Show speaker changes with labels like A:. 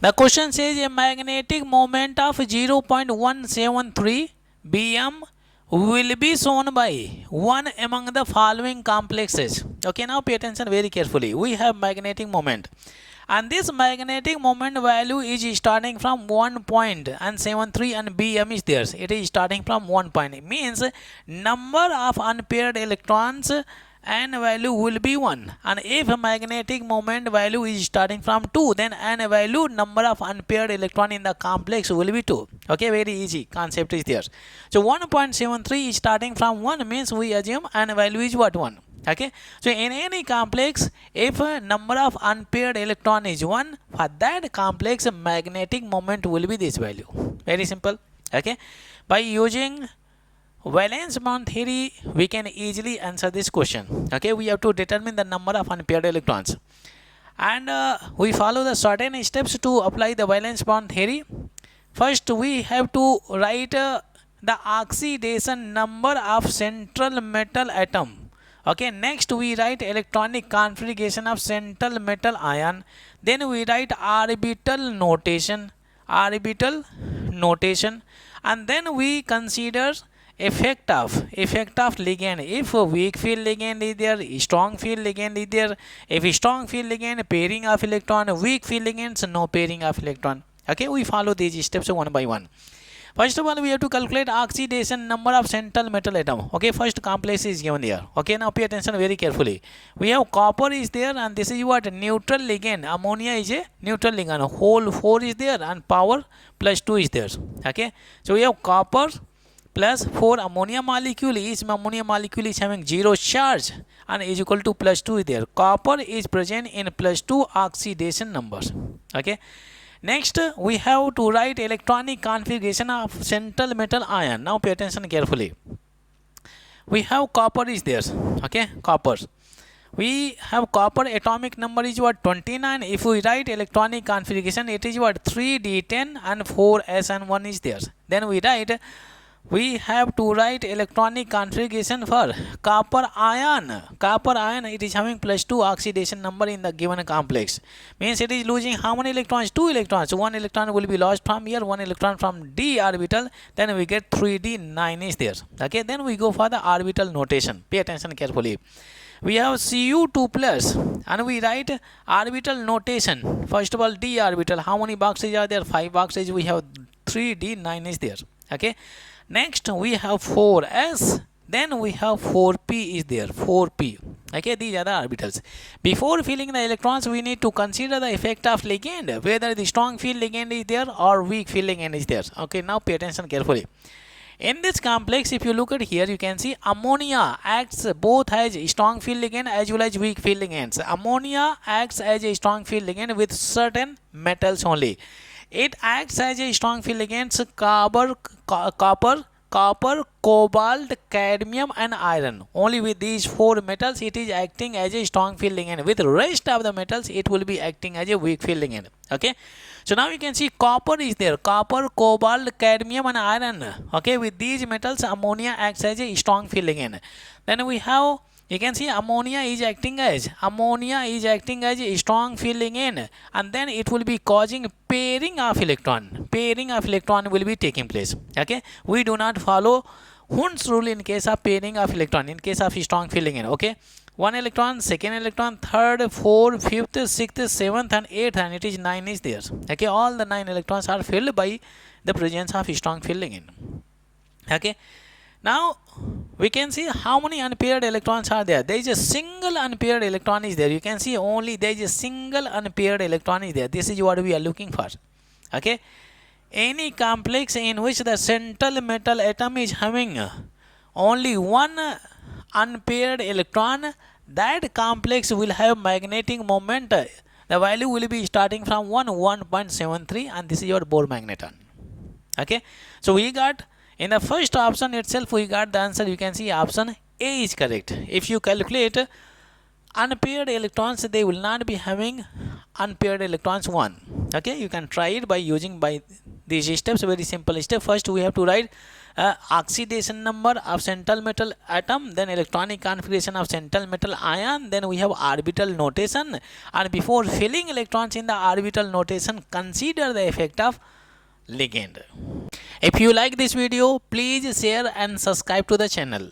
A: The question says a magnetic moment of 0.173 bm will be shown by one among the following complexes. Okay, now pay attention very carefully. We have magnetic moment, and this magnetic moment value is starting from 1 point and 73 and bm is there. It is starting from 1 point. It means number of unpaired electrons n value will be 1, and if magnetic moment value is starting from 2, then n value number of unpaired electron in the complex will be 2. Okay, very easy concept is there. So 1.73 is starting from 1, means we assume n value is what, 1. Okay, so in any complex, if number of unpaired electron is 1, for that complex magnetic moment will be this value. Very simple. Okay, by using valence bond theory we can easily answer this question. Okay, we have to determine the number of unpaired electrons, and we follow the certain steps to apply the valence bond theory. First we have to write the oxidation number of central metal atom. Okay, next we write electronic configuration of central metal ion. Then we write orbital notation, and then we consider effect of ligand. If weak field ligand is there, strong field ligand is there. If strong field ligand, pairing of electron. Weak field ligands, no pairing of electron. Okay, we follow these steps one by one. First of all, we have to calculate oxidation number of central metal atom. Okay, first complex is given here. Okay, now pay attention very carefully. We have copper is there, and this is what, neutral ligand. Ammonia is a neutral ligand. Whole 4 is there, and power plus 2 is there. Okay, so we have copper plus 4 ammonia molecule. Each ammonia molecule is having 0 charge and is equal to plus 2 is there. Copper is present in plus 2 oxidation numbers. Okay, next we have to write electronic configuration of central metal ion. Now pay attention carefully. We have copper is there. Okay, copper. We have copper atomic number is what, 29. If we write electronic configuration, it is what, 3d10 and 4s and 1 is there. Then we have to write electronic configuration for copper ion. Copper ion, it is having plus 2 oxidation number in the given complex. Means it is losing how many electrons? 2 electrons. 1 electron will be lost from here, 1 electron from d orbital. Then we get 3d9 is there. Okay, then we go for the orbital notation. Pay attention carefully. We have Cu2 plus, and we write orbital notation. First of all, d orbital. How many boxes are there? 5 boxes. We have 3d9 is there. Okay, next we have 4s, then we have 4p is there, 4p. Okay, these are the orbitals. Before filling the electrons, we need to consider the effect of ligand, whether the strong field ligand is there or weak field ligand is there. Okay, now pay attention carefully. In this complex, if you look at here, you can see ammonia acts both as strong field ligand as well as weak field ligands. Ammonia acts as a strong field ligand with certain metals only. It acts as a strong field against copper, cobalt, cadmium and iron. Only with these 4 metals it is acting as a strong field ligand. With the rest of the metals it will be acting as a weak field ligand. Okay, so now you can see copper is there. Copper, cobalt, cadmium and iron. Okay, with these metals ammonia acts as a strong field ligand. Then we have, you can see ammonia is acting as a strong field ligand, and then it will be causing pairing of electron. Pairing of electron will be taking place. Okay, we do not follow Hund's rule in case of pairing of electron, in case of strong field ligand. Okay, 1 electron, second electron, third, fourth, fifth, sixth, seventh and eighth, and it is 9 is there. Okay, all the 9 electrons are filled by the presence of strong field ligand. Okay, now we can see how many unpaired electrons are there. There is a single unpaired electron is there. You can see only there is a single unpaired electron is there. This is what we are looking for. Okay, any complex in which the central metal atom is having only one unpaired electron, that complex will have magnetic moment. The value will be starting from 1.73, and this is your Bohr magneton. Okay, so we got, in the first option itself we got the answer. You can see option A is correct. If you calculate unpaired electrons, they will not be having unpaired electrons 1. Okay, you can try it by using by these steps. Very simple step. First we have to write oxidation number of central metal atom, then electronic configuration of central metal ion, then we have orbital notation, and before filling electrons in the orbital notation, consider the effect of ligand. If you like this video, please share and subscribe to the channel.